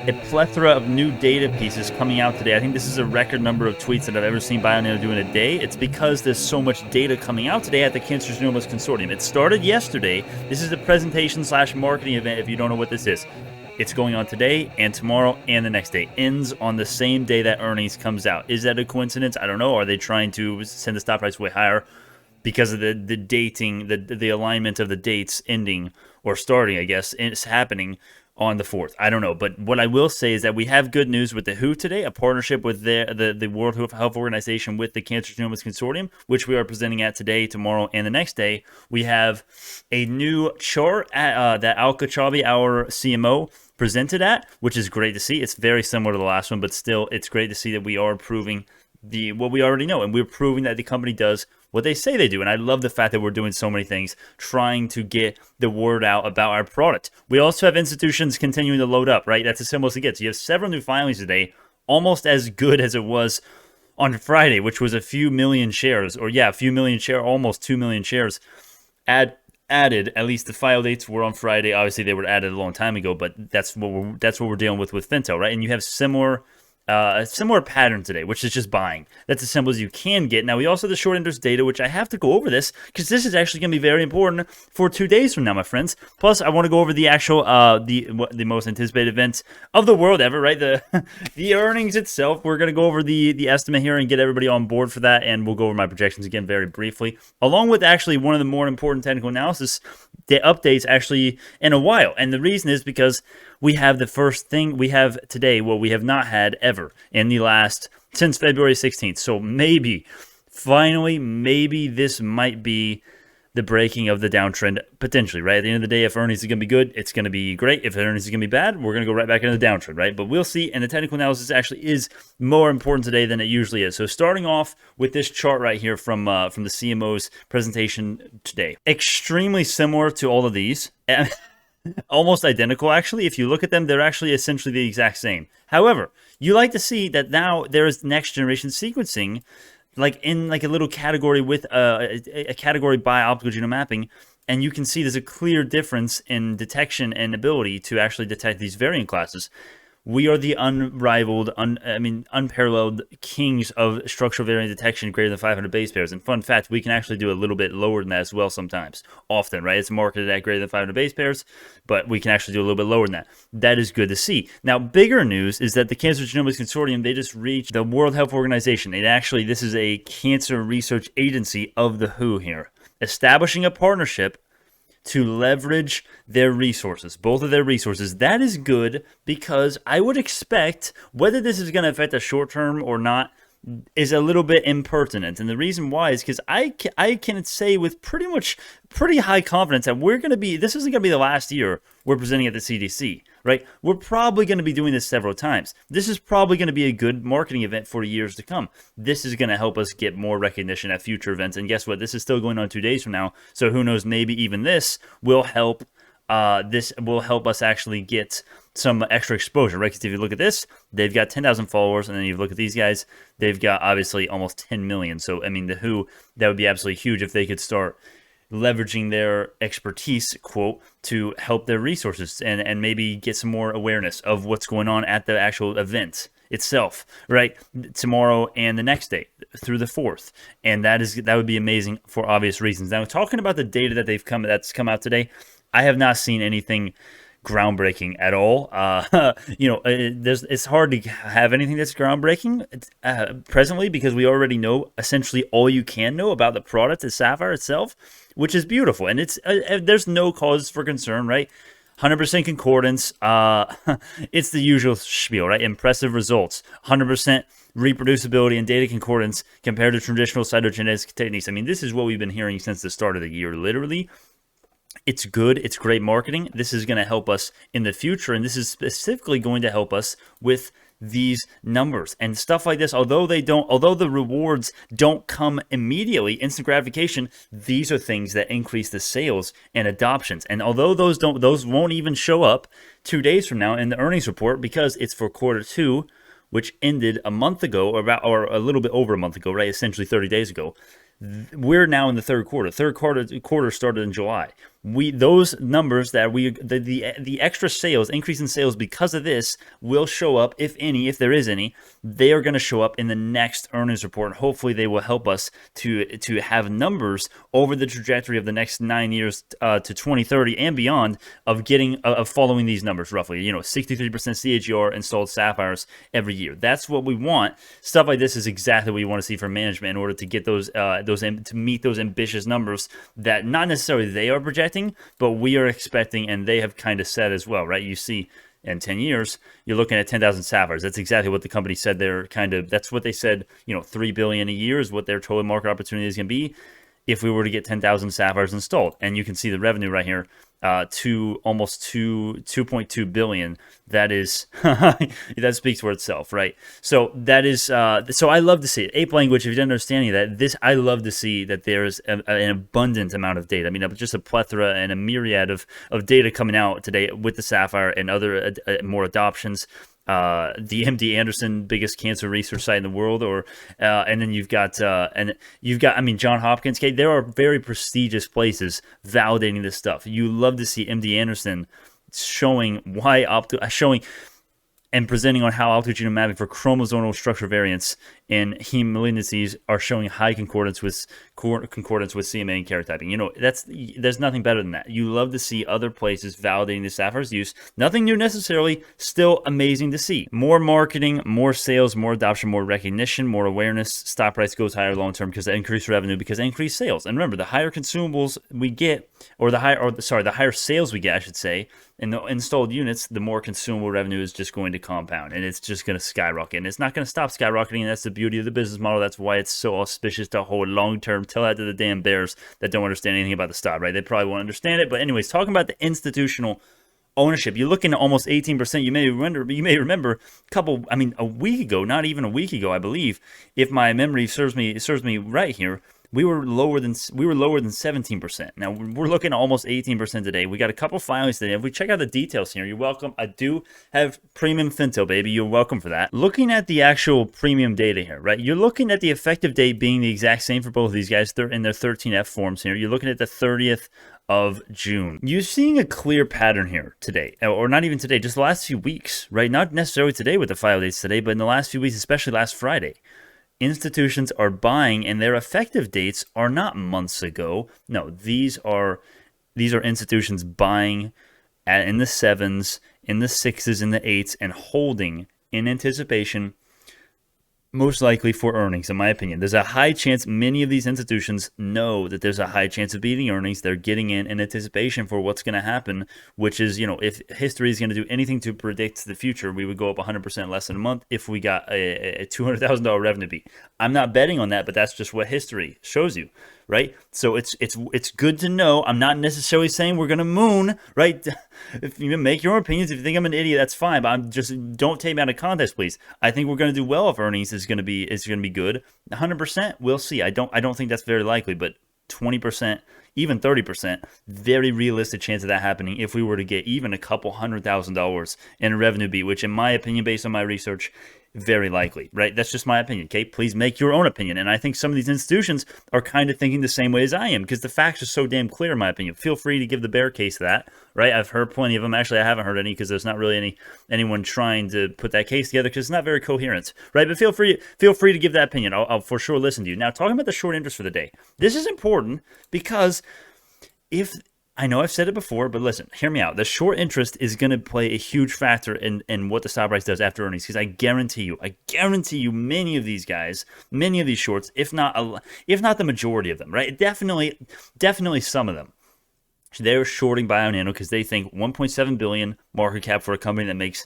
a plethora of new data pieces coming out today. I think this is a record number of tweets that I've ever seen Bionano do in a day. It's because there's so much data coming out today at the Cancer Genomics Consortium. It started yesterday. This is a presentation / marketing event if you don't know what this is. It's going on today and tomorrow and the next day. Ends on the same day that earnings comes out. Is that a coincidence? I don't know. Are they trying to send the stop price way higher because of the dating, the alignment of the dates ending or starting, I guess, it's happening on the 4th. I don't know. But what I will say is that we have good news with the WHO today, a partnership with the World Health Organization with the Cancer Genomics Consortium, which we are presenting at today, tomorrow, and the next day. We have a new chart that Al Kachabi, our CMO, presented at, which is great to see. It's very similar to the last one, but still, it's great to see that we are proving what we already know, and we're proving that the company does what they say they do. And I love the fact that we're doing so many things, trying to get the word out about our product. We also have institutions continuing to load up, right? That's as simple as it gets. You have several new filings today, almost as good as it was on Friday, which was a few million shares, or a few million shares, almost 2 million shares added. At least the file dates were on Friday. Obviously, they were added a long time ago, but that's what we're dealing with Fintel, right? And you have a similar pattern today, which is just buying. That's as simple as you can get. Now, we also have the short interest data, which I have to go over this because this is actually going to be very important for 2 days from now, my friends. Plus, I want to go over the actual, the most anticipated events of the world ever, right? The earnings itself. We're going to go over the estimate here and get everybody on board for that, and we'll go over my projections again very briefly, along with actually one of the more important technical analysis the updates actually in a while. And the reason is because we have the first thing we have today, what we have not had ever in the last, since February 16th. So finally, maybe this might be the breaking of the downtrend, potentially, right? At the end of the day, if earnings are going to be good, it's going to be great. If earnings are going to be bad, we're going to go right back into the downtrend, right? But we'll see. And the technical analysis actually is more important today than it usually is. So starting off with this chart right here from the CMO's presentation today. Extremely similar to all of these. Almost identical, actually. If you look at them, they're actually essentially the exact same. However, you like to see that now there is next generation sequencing, like in like a little category with a category by optical genome mapping, and you can see there's a clear difference in detection and ability to actually detect these variant classes. We are the unrivaled, unparalleled kings of structural variant detection greater than 500 base pairs. And fun fact, we can actually do a little bit lower than that as well sometimes. Often, right? It's marketed at greater than 500 base pairs, but we can actually do a little bit lower than that. That is good to see. Now, bigger news is that the Cancer Genomics Consortium, they just reached the World Health Organization. This is a cancer research agency of the WHO here, establishing a partnership to leverage their resources, both of their resources. That is good because I would expect whether this is going to affect the short term or not is a little bit impertinent. And the reason why is because I can say with pretty high confidence that this isn't going to be the last year we're presenting at the CGC, right? We're probably going to be doing this several times. This is probably going to be a good marketing event for years to come. This is going to help us get more recognition at future events. And guess what? This is still going on 2 days from now. So who knows, maybe even this will help us actually get some extra exposure, right? Because if you look at this, they've got 10,000 followers, and then you look at these guys, they've got obviously almost 10 million. So, I mean, the WHO, that would be absolutely huge if they could start leveraging their expertise, quote, to help their resources and maybe get some more awareness of what's going on at the actual event itself, right? Tomorrow and the next day through the 4th. And that would be amazing for obvious reasons. Now, talking about the data that's come out today, I have not seen anything groundbreaking at all. It's hard to have anything that's groundbreaking presently because we already know essentially all you can know about the product, the Sapphire itself, which is beautiful. And there's no cause for concern, right? 100% concordance. It's the usual spiel, right? Impressive results. 100% reproducibility and data concordance compared to traditional cytogenetic techniques. I mean, this is what we've been hearing since the start of the year, literally. It's good. It's great marketing. This is going to help us in the future, and this is specifically going to help us with these numbers and stuff like this. Although the rewards don't come immediately, instant gratification, these are things that increase the sales and adoptions. And although those won't even show up 2 days from now in the earnings report because it's for Q2, which ended a month ago, or a little bit over a month ago, right? Essentially 30 days ago. We're now in the third quarter. Third quarter started in July. those numbers that the extra sales, increase in sales because of this will show up, if any, if there is any. They are going to show up in the next earnings report, and hopefully they will help us to have numbers over the trajectory of the next 9 years to 2030 and beyond of following these numbers roughly. 63% CAGR installed sapphires every year. That's what we want. Stuff like this is exactly what you want to see from management in order to get those to meet those ambitious numbers that not necessarily they are projecting, but we are expecting, and they have kind of said as well, right? You see, in 10 years, you're looking at 10,000 sapphires. That's exactly what the company said. That's what they said, $3 billion a year is what their total market opportunity is going to be if we were to get 10,000 sapphires installed. And you can see the revenue right here, to almost 2.2 billion. That is that speaks for itself, right? So that is so I love to see it. Ape language, if you didn't understand that, I love to see that there's an abundant amount of data. I mean, just a plethora and a myriad of data coming out today with the sapphire and other more adoptions. The MD Anderson, biggest cancer research site in the world, and then you've got John Hopkins. Okay, there are very prestigious places validating this stuff. You love to see MD Anderson showing and presenting on how optogenome mapping for chromosomal structure variants in heme malignancies are showing high concordance with CMA and karyotyping. There's nothing better than that. You love to see other places validating the sapphire's use. Nothing new necessarily, still amazing to see. More marketing, more sales, more adoption, more recognition, more awareness. Stock price goes higher long term because of increased revenue, because of increased sales. And remember, the higher consumables we get, the higher sales we get, I should say, in the installed units, the more consumable revenue is just going to compound, and it's just going to skyrocket. And it's not going to stop skyrocketing, and that's the beauty of the business model. That's why it's so auspicious to hold long term. Tell that to the damn bears that don't understand anything about the stock, right? They probably won't understand it. But anyways, talking about the institutional ownership, you're looking at almost 18%. You may remember a week ago, not even a week ago, I believe, if my memory serves me right here, we were lower than 17%. Now we're looking at almost 18% today. We got a couple filings today. If we check out the details here, you're welcome. I do have premium Finto, baby. You're welcome for that. Looking at the actual premium data here, right? You're looking at the effective date being the exact same for both of these guys. They're in their 13F forms here. You're looking at the 30th of June. You're seeing a clear pattern here today, or not even today, just the last few weeks, right? Not necessarily today with the file dates today, but in the last few weeks, especially last Friday. Institutions are buying, and their effective dates are not months ago. No, these are institutions buying in the 7s, in the 6s, in the 8s, and holding in anticipation, most likely for earnings, in my opinion. There's a high chance many of these institutions know that there's a high chance of beating earnings. They're getting in anticipation for what's going to happen, which is, if history is going to do anything to predict the future, we would go up 100% less than a month if we got a $200,000 revenue beat. I'm not betting on that, but that's just what history shows you, right? So it's good to know. I'm not necessarily saying we're going to moon, right? If you make your own opinions, if you think I'm an idiot, that's fine. But don't take me out of context, please. I think we're going to do well if earnings is going to be good. 100%, we'll see. I don't think that's very likely, but 20%, even 30%, very realistic chance of that happening if we were to get even a couple $100,000 in a revenue beat, which in my opinion, based on my research, very likely, right? That's just my opinion, okay? Please make your own opinion. And I think some of these institutions are kind of thinking the same way as I am, because the facts are so damn clear, in my opinion. Feel free to give the bear case to that, right? I've heard plenty of them. Actually, I haven't heard any, because there's not really anyone trying to put that case together, because it's not very coherent, right? But feel free to give that opinion. I'll for sure listen to you. Now, talking about the short interest for the day. This is important because I know I've said it before, but listen, hear me out. The short interest is going to play a huge factor in what the stock price does after earnings, because I guarantee you many of these guys, many of these shorts, if not the majority of them, right? Definitely some of them. They're shorting Bionano because they think 1.7 billion market cap for a company that makes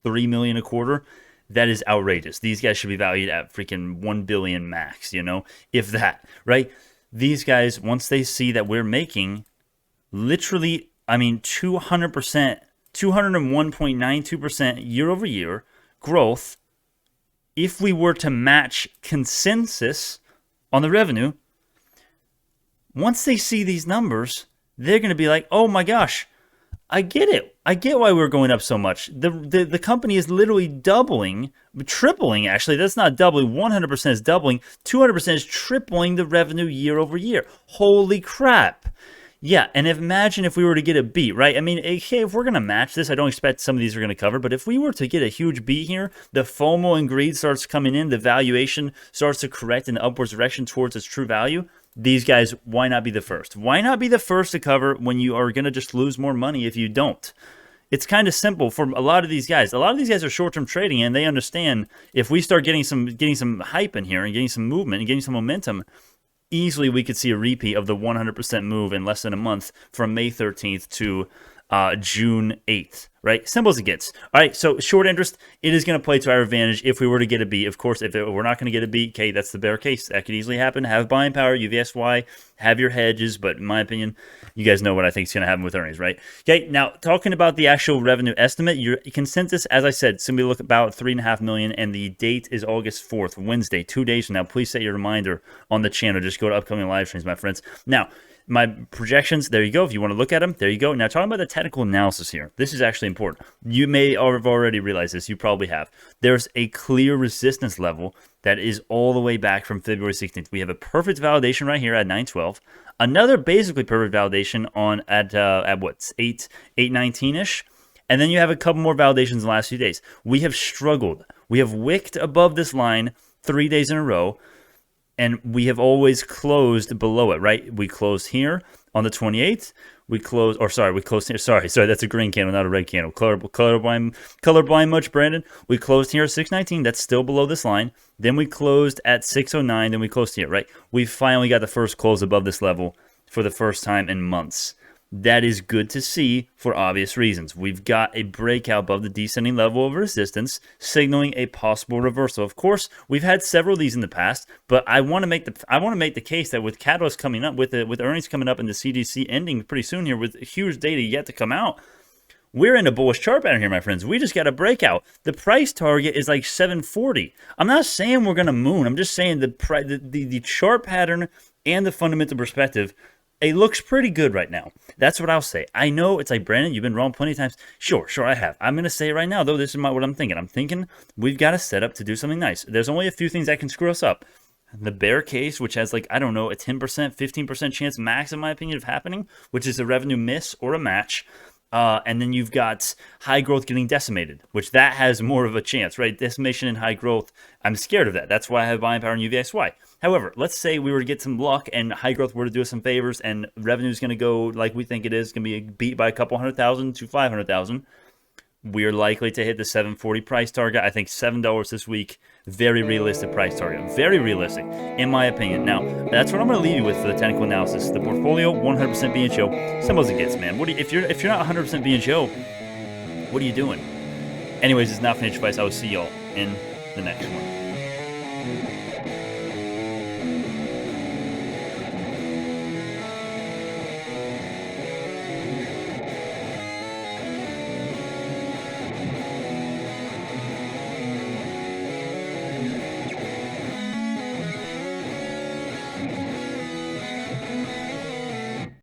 $3 million a quarter. That is outrageous. These guys should be valued at freaking 1 billion max, if that, right? These guys, once they see that we're making literally, 200%, 201.92% year over year growth, if we were to match consensus on the revenue, once they see these numbers, they're going to be like, oh my gosh, I get it. I get why we're going up so much. The company is literally doubling, tripling actually. That's not doubling. 100% is doubling. 200% is tripling the revenue year over year. Holy crap. Yeah, and imagine if we were to get a beat, right? I mean, hey, if we're going to match this, I don't expect some of these are going to cover, but if we were to get a huge beat here, the FOMO and greed starts coming in, the valuation starts to correct in the upwards direction towards its true value, these guys, why not be the first? Why not be the first to cover when you are going to just lose more money if you don't? It's kind of simple for a lot of these guys. A lot of these guys are short-term trading, and they understand if we start getting some hype in here and getting some movement and getting some momentum, easily we could see a repeat of the 100% move in less than a month from May 13th to June 8th, right? Simple as it gets. All right, so short interest, it is going to play to our advantage if we were to get a beat. Of course, if we're not going to get a beat, okay, that's the bear case. That could easily happen. Have buying power, UVSY, have your hedges, but in my opinion, you guys know what I think is going to happen with earnings, right? Okay, now talking about the actual revenue estimate, your consensus, as I said, it's going to look about $3.5 million, and the date is August 4th, Wednesday, 2 days from now. Please set your reminder on the channel. Just go to upcoming live streams, my friends. Now, my projections, there you go. If you want to look at them, there you go. Now, talking about the technical analysis here, this is actually important. You may have already realized this. You probably have. There's a clear resistance level that is all the way back from February 16th. We have a perfect validation right here at 912. Another basically perfect validation on at what, 819-ish. And then you have a couple more validations in the last few days. We have struggled. We have wicked above this line 3 days in a row. And we have always closed below it, right? We closed here on the 28th. We closed here. Sorry, that's a green candle, not a red candle. Colorblind much, Brandon? We closed here at 619. That's still below this line. Then we closed at 609. Then we closed here, right? We finally got the first close above this level for the first time in months. That is good to see for obvious reasons. We've got a breakout above the descending level of resistance, signaling a possible reversal. Of course, we've had several of these in the past, but I want to make the case that with catalysts coming up, with earnings coming up, and the CGC ending pretty soon here, with huge data yet to come out, we're in a bullish chart pattern here, my friends. We just got a breakout. The price target is like 740. I'm not saying we're going to moon. I'm just saying the chart pattern and the fundamental perspective, it looks pretty good right now. That's what I'll say. I know it's like, Brandon, you've been wrong plenty of times. Sure, I have. I'm going to say it right now, though. This is what I'm thinking. I'm thinking we've got a setup to do something nice. There's only a few things that can screw us up. The bear case, which has like, I don't know, a 10%, 15% chance max, in my opinion, of happening, which is a revenue miss or a match. And then you've got high growth getting decimated, which that has more of a chance, right? Decimation and high growth, I'm scared of that. That's why I have buying power in UVXY. However, let's say we were to get some luck and high growth were to do us some favors and revenue is going to go like we think it is, going to be beat by a couple 100,000 to 500,000. We're likely to hit the 740 price target. I think $7 this week, very realistic price target. Very realistic, in my opinion. Now, that's what I'm going to leave you with for the technical analysis. The portfolio, 100% BNGO. Simple as it gets, man. If you're not 100% BNGO, what are you doing? Anyways, it's not financial advice. I will see y'all in the next one.